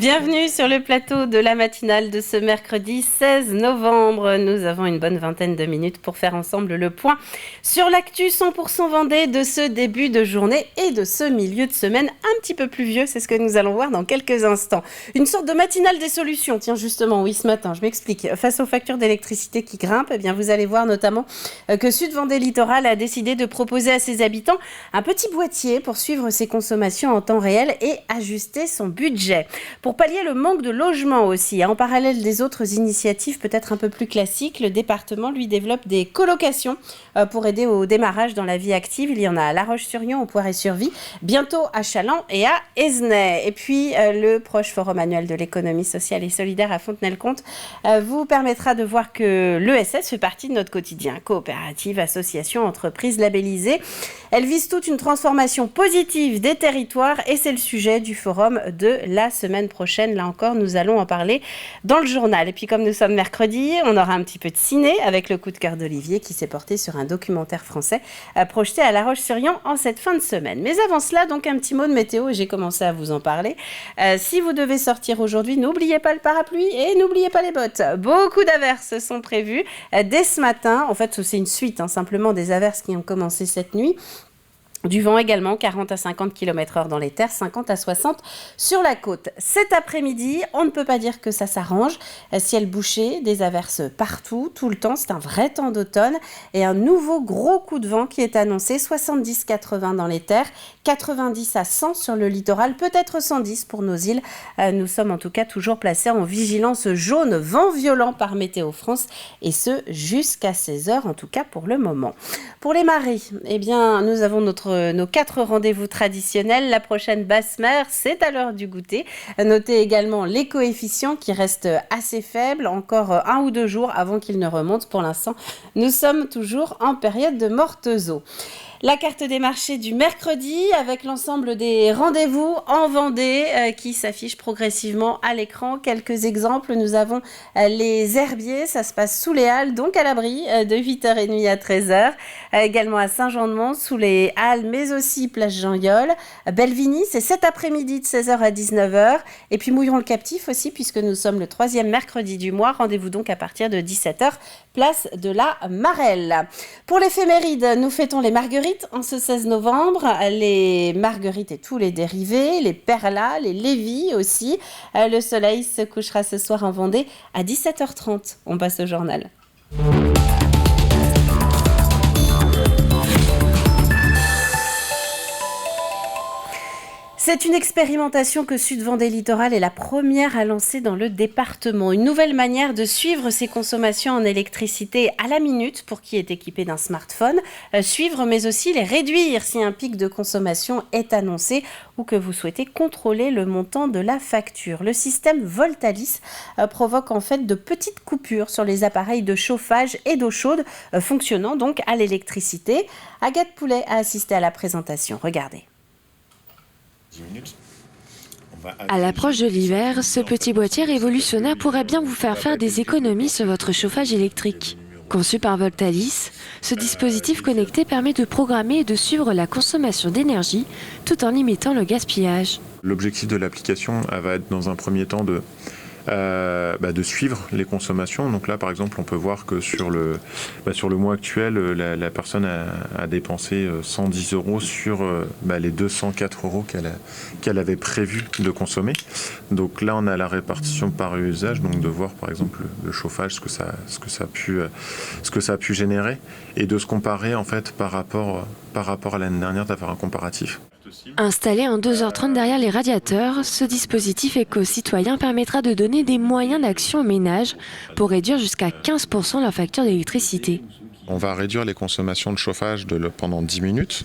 Bienvenue sur le plateau de la matinale de ce mercredi 16 novembre. Nous avons une bonne vingtaine de minutes pour faire ensemble le point sur l'actu 100% Vendée de ce début de journée et de ce milieu de semaine un petit peu pluvieux. C'est ce que nous allons voir dans quelques instants. Une sorte de matinale des solutions. Tiens, justement, oui, ce matin, je m'explique. Face aux factures d'électricité qui grimpent, eh bien, vous allez voir notamment que Sud Vendée Littoral a décidé de proposer à ses habitants un petit boîtier pour suivre ses consommations en temps réel et ajuster son budget. Pour pallier le manque de logement aussi, en parallèle des autres initiatives peut-être un peu plus classiques, le département lui développe des colocations pour aider au démarrage dans la vie active. Il y en a à La Roche-sur-Yon, au Poiré-sur-Vie, bientôt à Challans et à Esnay. Et puis le proche forum annuel de l'économie sociale et solidaire à Fontenay-le-Comte vous permettra de voir que l'ESS fait partie de notre quotidien. Coopérative, association, entreprise labellisée. Elle vise toute une transformation positive des territoires et c'est le sujet du forum de la semaine prochaine. Là encore, nous allons en parler dans le journal. Et puis comme nous sommes mercredi, on aura un petit peu de ciné avec le coup de cœur d'Olivier qui s'est porté sur un documentaire français projeté à La Roche-sur-Yon en cette fin de semaine. Mais avant cela, donc un petit mot de météo et j'ai commencé à vous en parler. Si vous devez sortir aujourd'hui, n'oubliez pas le parapluie et n'oubliez pas les bottes. Beaucoup d'averses sont prévues dès ce matin. En fait, c'est une suite simplement des averses qui ont commencé cette nuit. Du vent également, 40 à 50 km/h dans les terres, 50 à 60 sur la côte. Cet après-midi, on ne peut pas dire que ça s'arrange. Ciel bouché, des averses partout, tout le temps. C'est un vrai temps d'automne et un nouveau gros coup de vent qui est annoncé. 70-80 dans les terres, 90 à 100 sur le littoral, peut-être 110 pour nos îles. Nous sommes en tout cas toujours placés en vigilance jaune, vent violent par Météo France et ce jusqu'à 16h en tout cas pour le moment. Pour les marées, eh bien, nous avons nos 4 rendez-vous traditionnels. La prochaine basse mer, c'est à l'heure du goûter. Notez également les coefficients qui restent assez faibles, encore 1 ou 2 jours avant qu'ils ne remontent. Pour l'instant, nous sommes toujours en période de mortes eaux. La carte des marchés du mercredi avec l'ensemble des rendez-vous en Vendée qui s'affichent progressivement à l'écran. Quelques exemples, nous avons les herbiers, ça se passe sous les Halles, donc à l'abri de 8h30 à 13h. Également à Saint-Jean-de-Mont, sous les Halles, mais aussi place Jean-Yol. Belvigny, c'est cet après-midi de 16h à 19h. Et puis Mouilleron le Captif aussi, puisque nous sommes le 3e mercredi du mois. Rendez-vous donc à partir de 17h, place de la Marelle. Pour l'éphéméride, nous fêtons les marguerites en ce 16 novembre, les marguerites et tous les dérivés, les perlas, les lévis aussi. Le soleil se couchera ce soir en Vendée à 17h30. On passe au journal. C'est une expérimentation que Sud Vendée Littoral est la première à lancer dans le département. Une nouvelle manière de suivre ses consommations en électricité à la minute pour qui est équipé d'un smartphone. Suivre mais aussi les réduire si un pic de consommation est annoncé ou que vous souhaitez contrôler le montant de la facture. Le système Voltalis provoque en fait de petites coupures sur les appareils de chauffage et d'eau chaude fonctionnant donc à l'électricité. Agathe Poulet a assisté à la présentation. Regardez. À l'approche de l'hiver, ce petit boîtier révolutionnaire pourrait bien vous faire des économies sur votre chauffage électrique. Conçu par Voltalis, ce dispositif connecté permet de programmer et de suivre la consommation d'énergie tout en limitant le gaspillage. L'objectif de l'application va être dans un premier temps de suivre les consommations. Donc là, par exemple, on peut voir que sur le mois actuel, la personne a dépensé 110 € sur les 204 € qu'elle avait prévu de consommer. Donc là, on a la répartition par usage, donc de voir par exemple le chauffage, ce que ça a pu générer, et de se comparer en fait par rapport à l'année dernière, d'avoir un comparatif. Installé en 2h30 derrière les radiateurs, ce dispositif éco-citoyen permettra de donner des moyens d'action aux ménages pour réduire jusqu'à 15% leur facture d'électricité. On va réduire les consommations de chauffage pendant 10 minutes.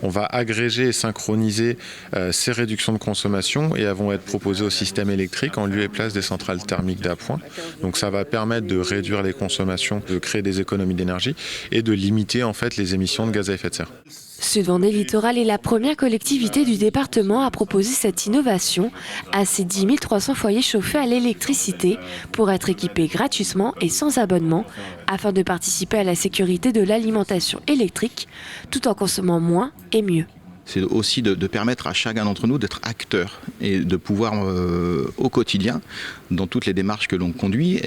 On va agréger et synchroniser ces réductions de consommation et elles vont être proposées au système électrique en lieu et place des centrales thermiques d'appoint. Donc ça va permettre de réduire les consommations, de créer des économies d'énergie et de limiter en fait les émissions de gaz à effet de serre. Sud Vendée Littoral est la première collectivité du département à proposer cette innovation à ses 10 300 foyers chauffés à l'électricité pour être équipés gratuitement et sans abonnement afin de participer à la sécurité de l'alimentation électrique tout en consommant moins et mieux. c'est aussi de permettre à chacun d'entre nous d'être acteur et de pouvoir au quotidien, dans toutes les démarches que l'on conduit,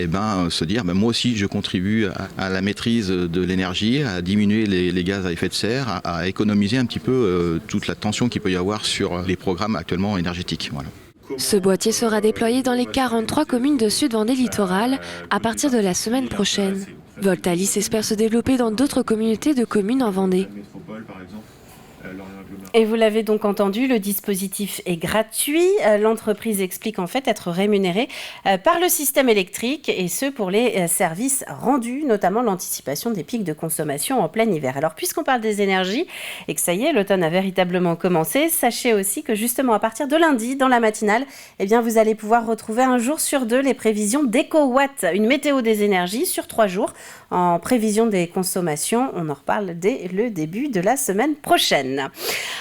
se dire moi aussi je contribue à la maîtrise de l'énergie, à diminuer les gaz à effet de serre, à économiser un petit peu toute la tension qu'il peut y avoir sur les programmes actuellement énergétiques. Voilà. Ce boîtier sera déployé dans les 43 communes de Sud-Vendée littorale à partir de la semaine prochaine. Voltalis espère se développer dans d'autres communautés de communes en Vendée. Et vous l'avez donc entendu, le dispositif est gratuit. L'entreprise explique en fait être rémunérée par le système électrique et ce pour les services rendus, notamment l'anticipation des pics de consommation en plein hiver. Alors puisqu'on parle des énergies et que ça y est, l'automne a véritablement commencé, sachez aussi que justement à partir de lundi, dans la matinale, vous allez pouvoir retrouver un jour sur deux les prévisions d'EcoWatt, une météo des énergies sur 3 jours en prévision des consommations. On en reparle dès le début de la semaine prochaine.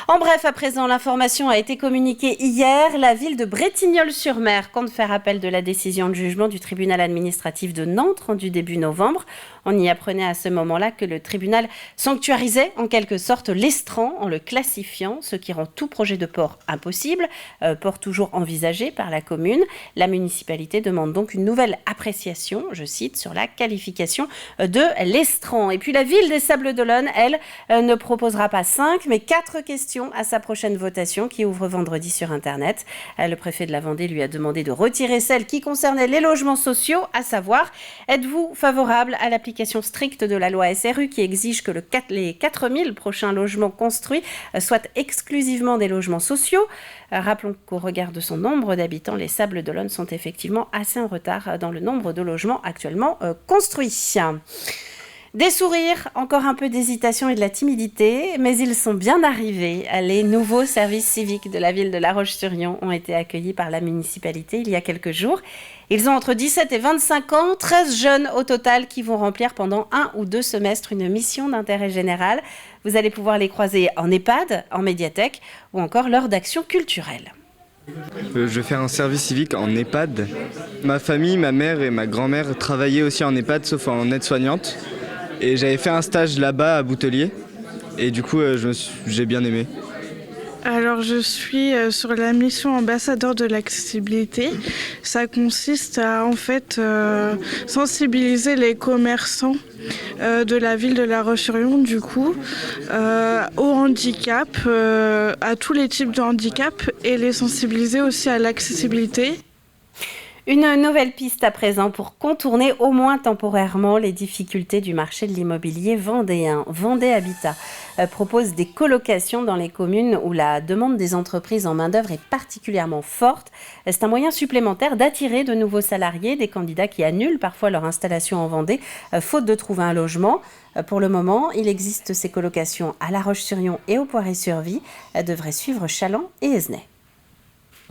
En bref, à présent, l'information a été communiquée hier. La ville de Bretignolles-sur-Mer compte faire appel de la décision de jugement du tribunal administratif de Nantes rendue début novembre. On y apprenait à ce moment-là que le tribunal sanctuarisait en quelque sorte l'estran en le classifiant, ce qui rend tout projet de port impossible, port toujours envisagé par la commune. La municipalité demande donc une nouvelle appréciation, je cite, sur la qualification de l'estran. Et puis la ville des Sables-d'Olonne, elle, ne proposera pas 5, mais 4 questions à sa prochaine votation qui ouvre vendredi sur Internet. Le préfet de la Vendée lui a demandé de retirer celle qui concernait les logements sociaux, à savoir, êtes-vous favorable à l'application stricte de la loi SRU qui exige que les 4000 prochains logements construits soient exclusivement des logements sociaux. Rappelons qu'au regard de son nombre d'habitants, les Sables-d'Olonne sont effectivement assez en retard dans le nombre de logements actuellement construits. Des sourires, encore un peu d'hésitation et de la timidité, mais ils sont bien arrivés. Les nouveaux services civiques de la ville de La Roche-sur-Yon ont été accueillis par la municipalité il y a quelques jours. Ils ont entre 17 et 25 ans, 13 jeunes au total qui vont remplir pendant 1 ou 2 semestres une mission d'intérêt général. Vous allez pouvoir les croiser en EHPAD, en médiathèque ou encore lors d'actions culturelles. Je fais un service civique en EHPAD. Ma famille, ma mère et ma grand-mère travaillaient aussi en EHPAD, sauf en aide-soignante. Et j'avais fait un stage là-bas à Boutelier. Et du coup, j'ai bien aimé. Alors, je suis sur la mission ambassadeur de l'accessibilité. Ça consiste à, sensibiliser les commerçants de la ville de La Roche-sur-Yon, du coup, au handicap, à tous les types de handicap et les sensibiliser aussi à l'accessibilité. Une nouvelle piste à présent pour contourner au moins temporairement les difficultés du marché de l'immobilier vendéen. Vendée Habitat propose des colocations dans les communes où la demande des entreprises en main-d'œuvre est particulièrement forte. C'est un moyen supplémentaire d'attirer de nouveaux salariés, des candidats qui annulent parfois leur installation en Vendée, faute de trouver un logement. Pour le moment, il existe ces colocations à La Roche-sur-Yon et au Poiré-sur-Vie. Devraient suivre Châlons et Esnay.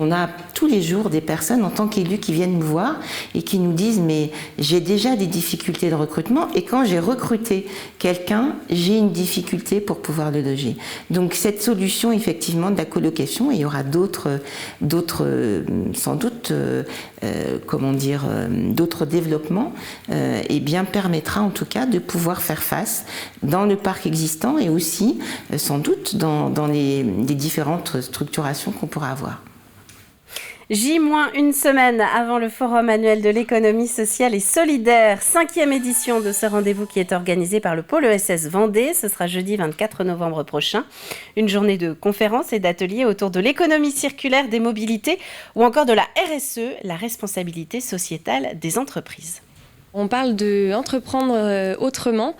On a tous les jours des personnes en tant qu'élus qui viennent nous voir et qui nous disent « mais j'ai déjà des difficultés de recrutement et quand j'ai recruté quelqu'un, j'ai une difficulté pour pouvoir le loger ». Donc cette solution effectivement de la colocation, et il y aura d'autres sans doute, d'autres développements, permettra en tout cas de pouvoir faire face dans le parc existant et aussi sans doute dans les différentes structurations qu'on pourra avoir. J-1 semaine avant le Forum annuel de l'économie sociale et solidaire, 5e édition de ce rendez-vous qui est organisé par le pôle ESS Vendée. Ce sera jeudi 24 novembre prochain. Une journée de conférences et d'ateliers autour de l'économie circulaire, des mobilités ou encore de la RSE, la responsabilité sociétale des entreprises. On parle d'entreprendre autrement,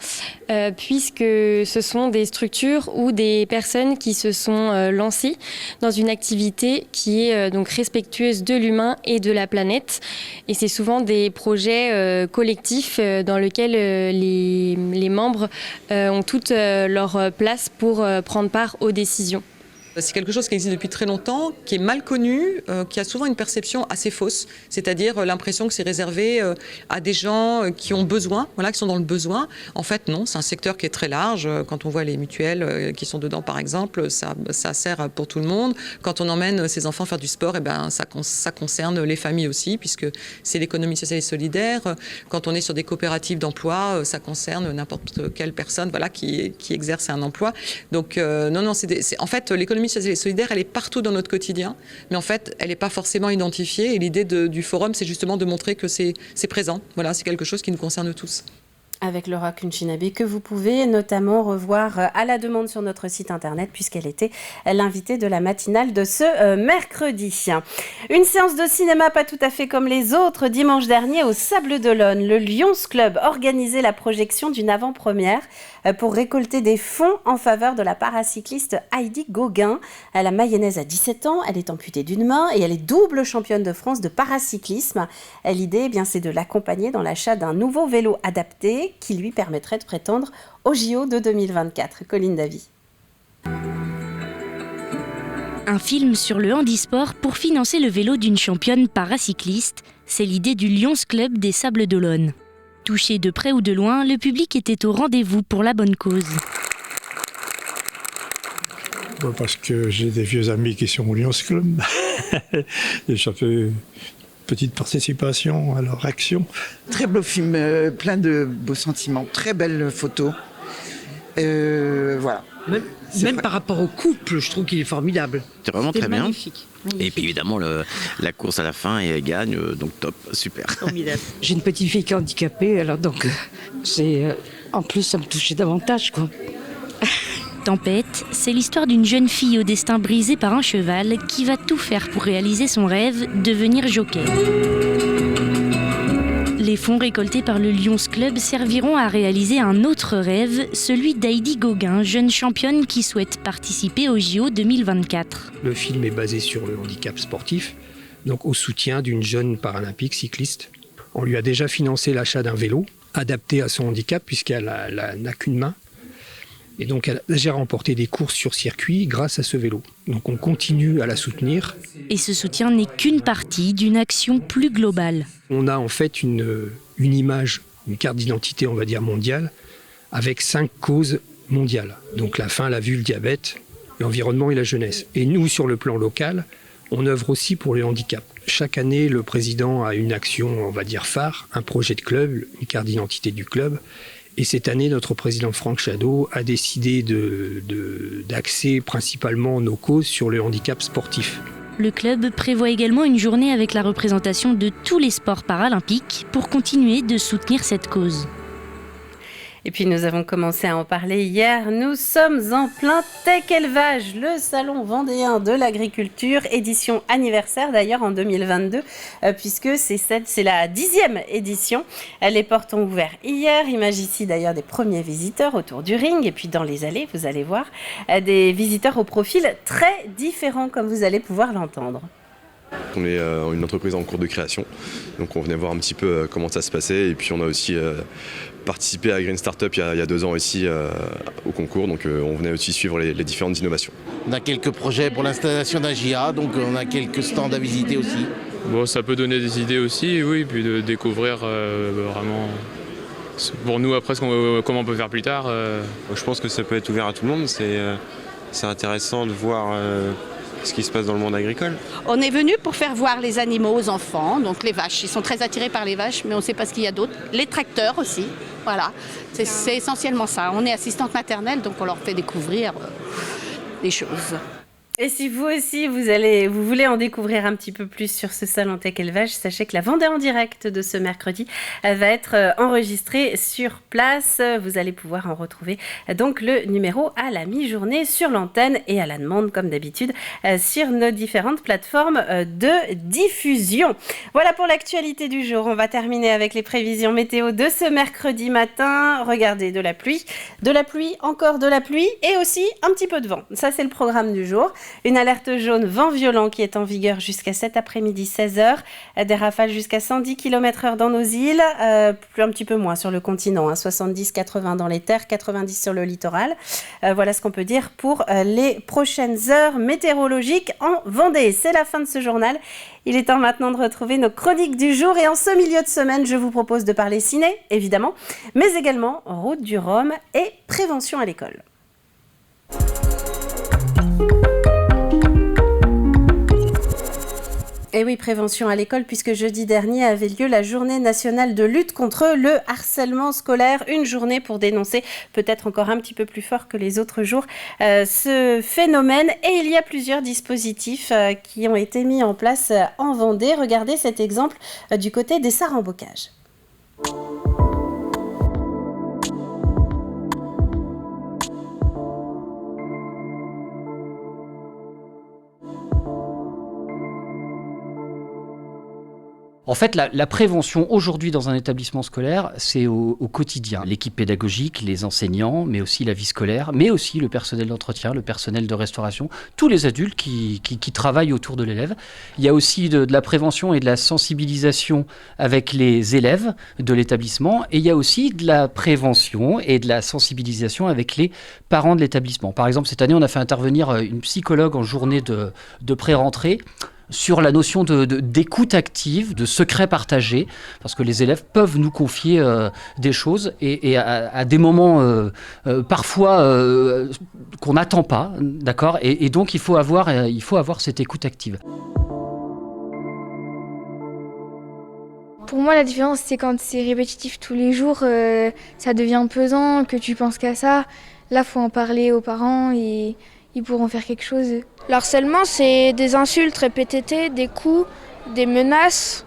puisque ce sont des structures ou des personnes qui se sont lancées dans une activité qui est donc respectueuse de l'humain et de la planète. Et c'est souvent des projets collectifs dans lesquels les membres ont toute leur place pour prendre part aux décisions. C'est quelque chose qui existe depuis très longtemps, qui est mal connu, qui a souvent une perception assez fausse, c'est-à-dire l'impression que c'est réservé à des gens qui ont besoin, qui sont dans le besoin. En fait, non, c'est un secteur qui est très large. Quand on voit les mutuelles qui sont dedans, par exemple, ça sert pour tout le monde. Quand on emmène ses enfants faire du sport, ça concerne les familles aussi, puisque c'est l'économie sociale et solidaire. Quand on est sur des coopératives d'emploi, ça concerne n'importe quelle personne qui exerce un emploi. Donc, non, en fait, l'économie l'économie solidaire, elle est partout dans notre quotidien, mais en fait, elle n'est pas forcément identifiée. Et l'idée du forum, c'est justement de montrer que c'est présent. Voilà, c'est quelque chose qui nous concerne tous. Avec Laura Kunchinabe, que vous pouvez notamment revoir à la demande sur notre site internet, puisqu'elle était l'invitée de la matinale de ce mercredi. Une séance de cinéma pas tout à fait comme les autres. Dimanche dernier, au Sables d'Olonne, le Lions Club organisait la projection d'une avant-première pour récolter des fonds en faveur de la paracycliste Heidi Gauguin. La Mayonnaise a 17 ans, elle est amputée d'une main et elle est double championne de France de paracyclisme. L'idée, c'est de l'accompagner dans l'achat d'un nouveau vélo adapté qui lui permettrait de prétendre au JO de 2024. Colline Davy. Un film sur le handisport pour financer le vélo d'une championne paracycliste, c'est l'idée du Lions Club des Sables d'Olonne. Touché de près ou de loin, le public était au rendez-vous pour la bonne cause. Parce que j'ai des vieux amis qui sont au Lions Club. Et ça fait petite participation à leur action. Très beau film, plein de beaux sentiments, très belle photo. Voilà. Même par rapport au couple, je trouve qu'il est formidable. C'est vraiment très magnifique. Bien. Et puis évidemment, la course à la fin, et elle gagne, donc top, super. J'ai une petite fille qui est handicapée, alors donc en plus ça me touchait davantage, quoi. Tempête, c'est l'histoire d'une jeune fille au destin brisé par un cheval qui va tout faire pour réaliser son rêve, devenir jockey. Les fonds récoltés par le Lions Club serviront à réaliser un autre rêve, celui d'Heidi Gauguin, jeune championne qui souhaite participer au JO 2024. Le film est basé sur le handicap sportif, donc au soutien d'une jeune paralympique cycliste. On lui a déjà financé l'achat d'un vélo, adapté à son handicap puisqu'elle n'a qu'une main. Et donc elle a déjà remporté des courses sur circuit grâce à ce vélo. Donc on continue à la soutenir. Et ce soutien n'est qu'une partie d'une action plus globale. On a en fait une image, une carte d'identité, on va dire mondiale, avec 5 causes mondiales. Donc la faim, la vue, le diabète, l'environnement et la jeunesse. Et nous, sur le plan local, on œuvre aussi pour les handicaps. Chaque année, le président a une action, on va dire phare, un projet de club, une carte d'identité du club. Et cette année, notre président Franck Chadeau a décidé d'axer principalement nos causes sur le handicap sportif. Le club prévoit également une journée avec la représentation de tous les sports paralympiques pour continuer de soutenir cette cause. Et puis nous avons commencé à en parler hier, nous sommes en plein Tech Élevage, le salon vendéen de l'agriculture, édition anniversaire d'ailleurs en 2022, puisque c'est la 10e édition. Les portes ont ouvert hier, image ici d'ailleurs des premiers visiteurs autour du ring, et puis dans les allées, vous allez voir, des visiteurs au profil très différent comme vous allez pouvoir l'entendre. On est une entreprise en cours de création, donc on venait voir un petit peu comment ça se passait, et puis on a aussi participé à Green Startup il y a 2 ans ici au concours, donc on venait aussi suivre les différentes innovations. On a quelques projets pour l'installation d'un GIA, donc on a quelques stands à visiter aussi. Bon, ça peut donner des idées aussi, oui, puis de découvrir vraiment pour nous après comment on peut faire plus tard. Je pense que ça peut être ouvert à tout le monde, c'est intéressant de voir ce qui se passe dans le monde agricole. On est venu pour faire voir les animaux aux enfants, donc les vaches. Ils sont très attirés par les vaches, mais on ne sait pas ce qu'il y a d'autre. Les tracteurs aussi, voilà. C'est essentiellement ça. On est assistante maternelle, donc on leur fait découvrir des choses. Et si vous aussi, vous voulez en découvrir un petit peu plus sur ce salon Tech Élevage, sachez que la Vendée en direct de ce mercredi va être enregistrée sur place. Vous allez pouvoir en retrouver donc le numéro à la mi-journée sur l'antenne et à la demande, comme d'habitude, sur nos différentes plateformes de diffusion. Voilà pour l'actualité du jour. On va terminer avec les prévisions météo de ce mercredi matin. Regardez, de la pluie, encore de la pluie et aussi un petit peu de vent. Ça, c'est le programme du jour. Une alerte jaune vent violent qui est en vigueur jusqu'à cet après-midi 16h. Des rafales jusqu'à 110 km/h dans nos îles, un petit peu moins sur le continent, 70-80 dans les terres, 90 sur le littoral. Voilà ce qu'on peut dire pour les prochaines heures météorologiques en Vendée. C'est la fin de ce journal. Il est temps maintenant de retrouver nos chroniques du jour. Et en ce milieu de semaine, je vous propose de parler ciné, évidemment, mais également route du Rhum et prévention à l'école. Et oui, prévention à l'école, puisque jeudi dernier avait lieu la journée nationale de lutte contre le harcèlement scolaire. Une journée pour dénoncer, peut-être encore un petit peu plus fort que les autres jours, ce phénomène. Et il y a plusieurs dispositifs qui ont été mis en place en Vendée. Regardez cet exemple du côté des Sarres-en-Bocage. En fait, la prévention aujourd'hui dans un établissement scolaire, c'est au quotidien. L'équipe pédagogique, les enseignants, mais aussi la vie scolaire, mais aussi le personnel d'entretien, le personnel de restauration, tous les adultes qui travaillent autour de l'élève. Il y a aussi de la prévention et de la sensibilisation avec les élèves de l'établissement, et il y a aussi de la prévention et de la sensibilisation avec les parents de l'établissement. Par exemple, cette année, on a fait intervenir une psychologue en journée de pré-rentrée sur la notion d'écoute active, de secret partagé, parce que les élèves peuvent nous confier des choses et à des moments parfois qu'on n'attend pas, d'accord, et donc il faut avoir cette écoute active. Pour moi, la différence, c'est quand c'est répétitif tous les jours, ça devient pesant, que tu penses qu'à ça. Là, il faut en parler aux parents et ils pourront faire quelque chose. Le harcèlement, c'est des insultes répétées, des coups, des menaces,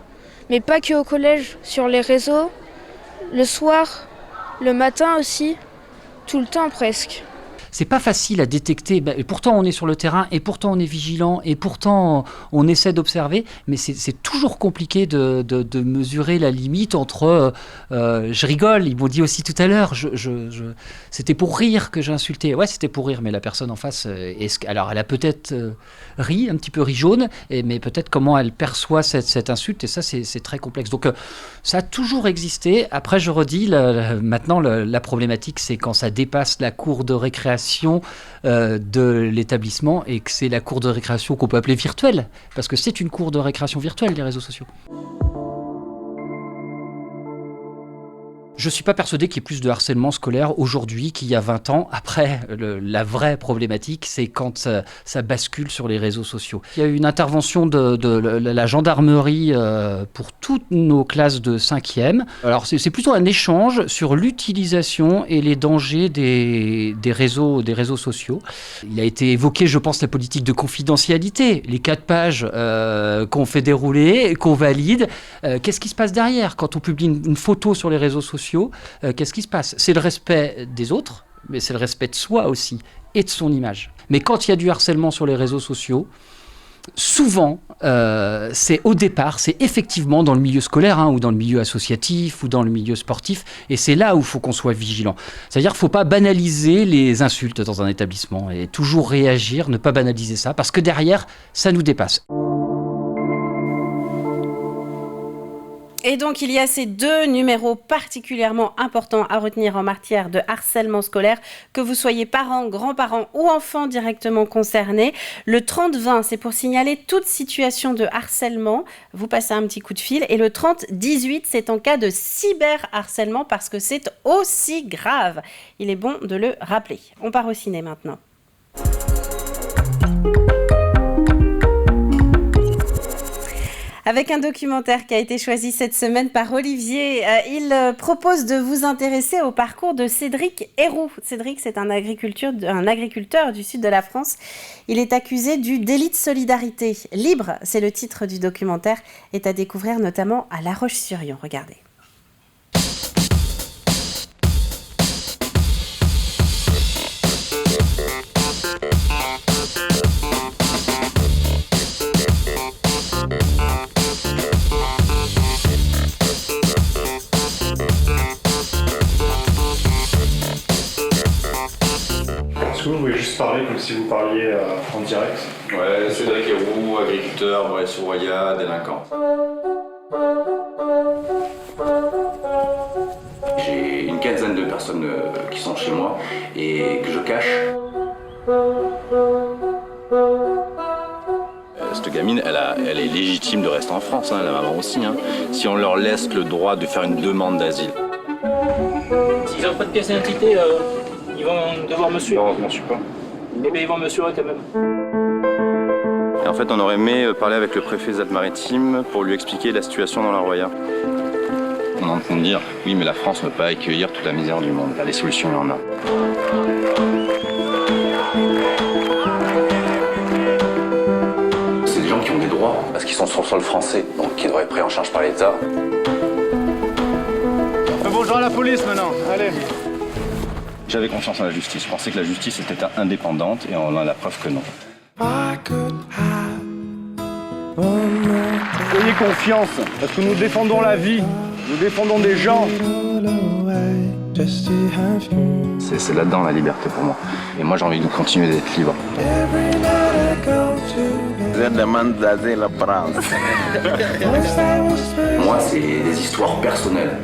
mais pas que au collège, sur les réseaux, le soir, le matin aussi, tout le temps presque. C'est pas facile à détecter, et pourtant on est sur le terrain, et pourtant on est vigilant, et pourtant on essaie d'observer, mais c'est toujours compliqué de mesurer la limite entre je rigole, ils m'ont dit aussi tout à l'heure, c'était pour rire que j'ai insulté. Ouais, c'était pour rire, mais la personne en face, alors elle a peut-être ri, un petit peu ri jaune, mais peut-être comment elle perçoit cette insulte, et ça c'est très complexe. Donc ça a toujours existé. Après, je redis, maintenant la problématique, c'est quand ça dépasse la cour de récréation de l'établissement et que c'est la cour de récréation qu'on peut appeler virtuelle, parce que c'est une cour de récréation virtuelle, les réseaux sociaux. Je ne suis pas persuadé qu'il y ait plus de harcèlement scolaire aujourd'hui qu'il y a 20 ans. Après, la vraie problématique, c'est quand ça bascule sur les réseaux sociaux. Il y a eu une intervention de la gendarmerie pour toutes nos classes de 5e. Alors, c'est plutôt un échange sur l'utilisation et les dangers des réseaux sociaux. Il a été évoqué, je pense, la politique de confidentialité, les 4 pages qu'on fait dérouler, qu'on valide. Qu'est-ce qui se passe derrière quand on publie une photo sur les réseaux sociaux? Qu'est-ce qui se passe? C'est le respect des autres, mais c'est le respect de soi aussi et de son image. Mais quand il y a du harcèlement sur les réseaux sociaux, souvent, c'est au départ, c'est effectivement dans le milieu scolaire ou dans le milieu associatif ou dans le milieu sportif, et c'est là où il faut qu'on soit vigilant. C'est-à-dire qu'il ne faut pas banaliser les insultes dans un établissement et toujours réagir, ne pas banaliser ça, parce que derrière, ça nous dépasse. Et donc, il y a ces 2 numéros particulièrement importants à retenir en matière de harcèlement scolaire, que vous soyez parents, grands-parents ou enfants directement concernés. Le 30-20, c'est pour signaler toute situation de harcèlement. Vous passez un petit coup de fil. Et le 30-18, c'est en cas de cyberharcèlement, parce que c'est aussi grave. Il est bon de le rappeler. On part au ciné maintenant. Avec un documentaire qui a été choisi cette semaine par Olivier, il propose de vous intéresser au parcours de Cédric Héroux. Cédric, c'est un agriculteur du sud de la France. Il est accusé du délit de solidarité. Libre, c'est le titre du documentaire, est à découvrir notamment à La Roche-sur-Yon. Regardez. Est-ce que vous pouvez juste parler comme si vous parliez en direct? Ouais, Cédric Héroux, agriculteur, Moret-sur-Roya, délinquant. J'ai une quinzaine de personnes qui sont chez moi et que je cache. Cette gamine, elle est légitime de rester en France, la maman aussi. Si on leur laisse le droit de faire une demande d'asile. S'ils n'ont pas de pièce d'identité, ils vont devoir me suivre. Non, je ne suis pas. Eh bien, ils vont me suivre quand même. Et En fait, on aurait aimé parler avec le préfet des Alpes-Maritimes pour lui expliquer la situation dans la Roya. On entend dire, oui, mais la France ne peut pas accueillir toute la misère du monde. Là, les solutions, il y en a. C'est des gens qui ont des droits, parce qu'ils sont sur le sol français, donc qui doivent être pris en charge par l'État. Bonjour à la police maintenant, allez. J'avais confiance en la justice. Je pensais que la justice était indépendante et on a la preuve que non. Ayez confiance, parce que nous défendons la vie, nous défendons des gens. C'est là-dedans la liberté pour moi. Et moi j'ai envie de continuer d'être libre. Je demande d'asile la France. Moi c'est des histoires personnelles.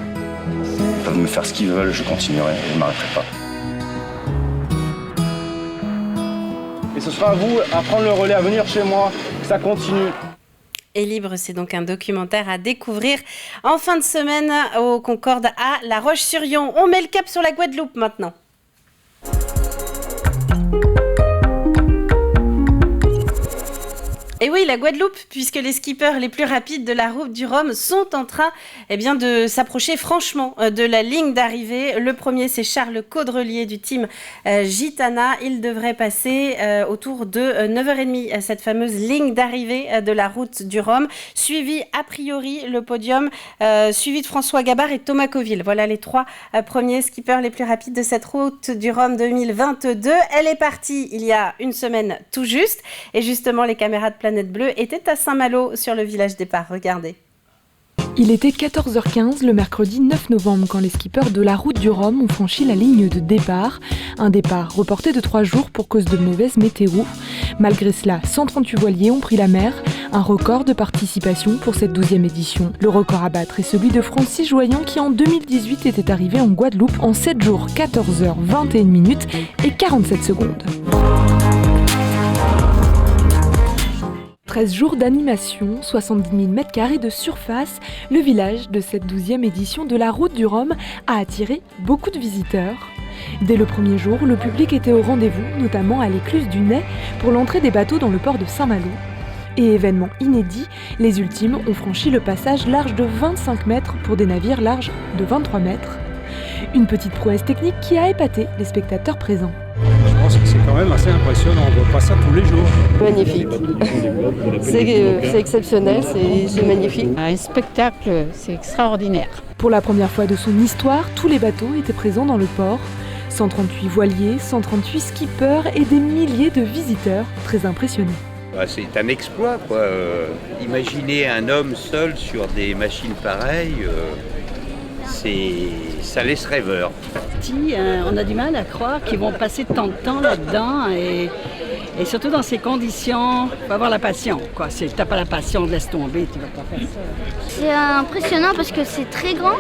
Ils peuvent me faire ce qu'ils veulent, je continuerai, je ne m'arrêterai pas. Et ce sera à vous à prendre le relais, à venir chez moi, que ça continue. Et Libre, c'est donc un documentaire à découvrir en fin de semaine au Concorde à La Roche-sur-Yon. On met le cap sur la Guadeloupe maintenant. Et oui, la Guadeloupe, puisque les skippers les plus rapides de la route du Rhum sont en train de s'approcher franchement de la ligne d'arrivée. Le premier, c'est Charles Caudrelier du team Gitana. Il devrait passer autour de 9h30, cette fameuse ligne d'arrivée de la route du Rhum. Suivi, a priori, le podium, suivi de François Gabard et Thomas Coville. Voilà les trois premiers skippers les plus rapides de cette route du Rhum 2022. Elle est partie il y a une semaine tout juste. Et justement, les caméras de Planète Bleue était à Saint-Malo sur le village départ. Regardez. Il était 14h15 le mercredi 9 novembre quand les skippers de la route du Rhum ont franchi la ligne de départ. Un départ reporté de 3 jours pour cause de mauvaise météo. Malgré cela, 138 voiliers ont pris la mer, un record de participation pour cette 12e édition. Le record à battre est celui de Francis Joyon qui en 2018 était arrivé en Guadeloupe en 7 jours, 14h, 21 minutes et 47 secondes. 13 jours d'animation, 70 000 m² de surface, le village de cette 12e édition de la Route du Rhum a attiré beaucoup de visiteurs. Dès le premier jour, le public était au rendez-vous, notamment à l'écluse du Nez, pour l'entrée des bateaux dans le port de Saint-Malo. Et événement inédit, les ultimes ont franchi le passage large de 25 mètres pour des navires larges de 23 mètres. Une petite prouesse technique qui a épaté les spectateurs présents. Je pense que c'est quand même assez impressionnant, on ne voit pas ça tous les jours. Magnifique. C'est exceptionnel, c'est magnifique. Un spectacle, c'est extraordinaire. Pour la première fois de son histoire, tous les bateaux étaient présents dans le port. 138 voiliers, 138 skippers et des milliers de visiteurs très impressionnés. C'est un exploit, quoi. Imaginez un homme seul sur des machines pareilles. Ça laisse rêveur. On a du mal à croire qu'ils vont passer tant de temps là-dedans et surtout dans ces conditions, il faut avoir la passion. Si tu n'as pas la passion, laisse tomber, tu ne vas pas faire ça. C'est impressionnant parce que c'est très grand.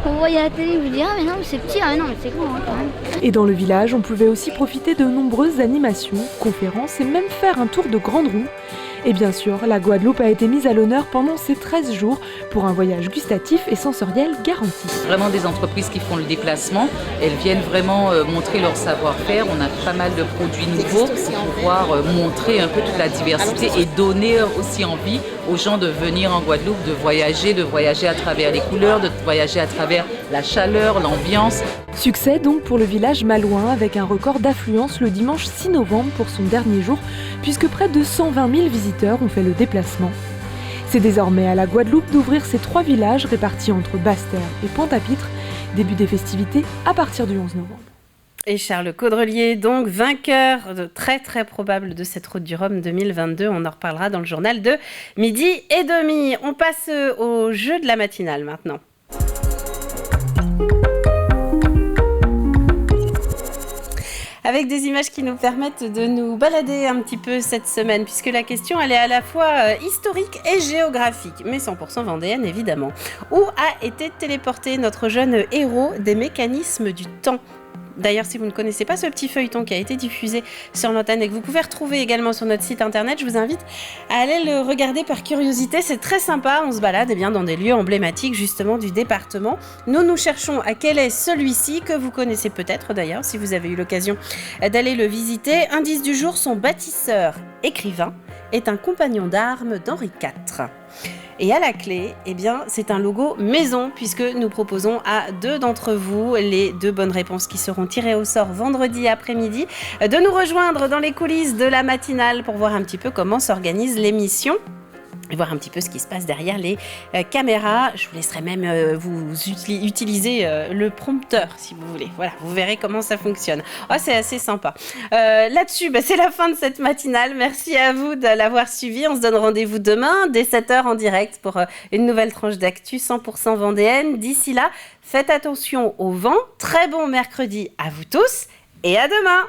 On voit à la télé, je dis mais non, mais c'est petit, non, mais c'est grand quand même. Et dans le village, on pouvait aussi profiter de nombreuses animations, conférences et même faire un tour de grande roue. Et bien sûr, la Guadeloupe a été mise à l'honneur pendant ces 13 jours pour un voyage gustatif et sensoriel garanti. Vraiment des entreprises qui font le déplacement, elles viennent vraiment montrer leur savoir-faire. On a pas mal de produits nouveaux pour pouvoir montrer un peu toute la diversité et donner aussi envie aux gens de venir en Guadeloupe, de voyager à travers les couleurs, de voyager à travers la chaleur, l'ambiance. Succès donc pour le village malouin avec un record d'affluence le dimanche 6 novembre pour son dernier jour, puisque près de 120 000 visiteurs ont fait le déplacement. C'est désormais à la Guadeloupe d'ouvrir ces 3 villages répartis entre Basse-Terre et Pointe-à-Pitre. Début des festivités à partir du 11 novembre. Et Charles Caudrelier, donc vainqueur très très probable de cette route du Rhum 2022. On en reparlera dans le journal de 12h30. On passe au jeu de la matinale maintenant. Avec des images qui nous permettent de nous balader un petit peu cette semaine, puisque la question elle est à la fois historique et géographique, mais 100% vendéenne évidemment. Où a été téléporté notre jeune héros des mécanismes du temps ? D'ailleurs, si vous ne connaissez pas ce petit feuilleton qui a été diffusé sur l'antenne et que vous pouvez retrouver également sur notre site internet, je vous invite à aller le regarder par curiosité. C'est très sympa, on se balade dans des lieux emblématiques justement du département. Nous cherchons à quel est celui-ci que vous connaissez peut-être d'ailleurs, si vous avez eu l'occasion d'aller le visiter. Indice du jour, son bâtisseur, écrivain, est un compagnon d'armes d'Henri IV. Et à la clé, eh bien, c'est un logo maison, puisque nous proposons à 2 d'entre vous les 2 bonnes réponses qui seront tirées au sort vendredi après-midi de nous rejoindre dans les coulisses de la matinale pour voir un petit peu comment s'organise l'émission. Et voir un petit peu ce qui se passe derrière les caméras. Je vous laisserai même vous utiliser le prompteur si vous voulez. Voilà, vous verrez comment ça fonctionne. Oh, c'est assez sympa. Là-dessus, c'est la fin de cette matinale. Merci à vous de l'avoir suivi. On se donne rendez-vous demain dès 7h en direct pour une nouvelle tranche d'actu 100% vendéenne. D'ici là, faites attention au vent. Très bon mercredi à vous tous et à demain.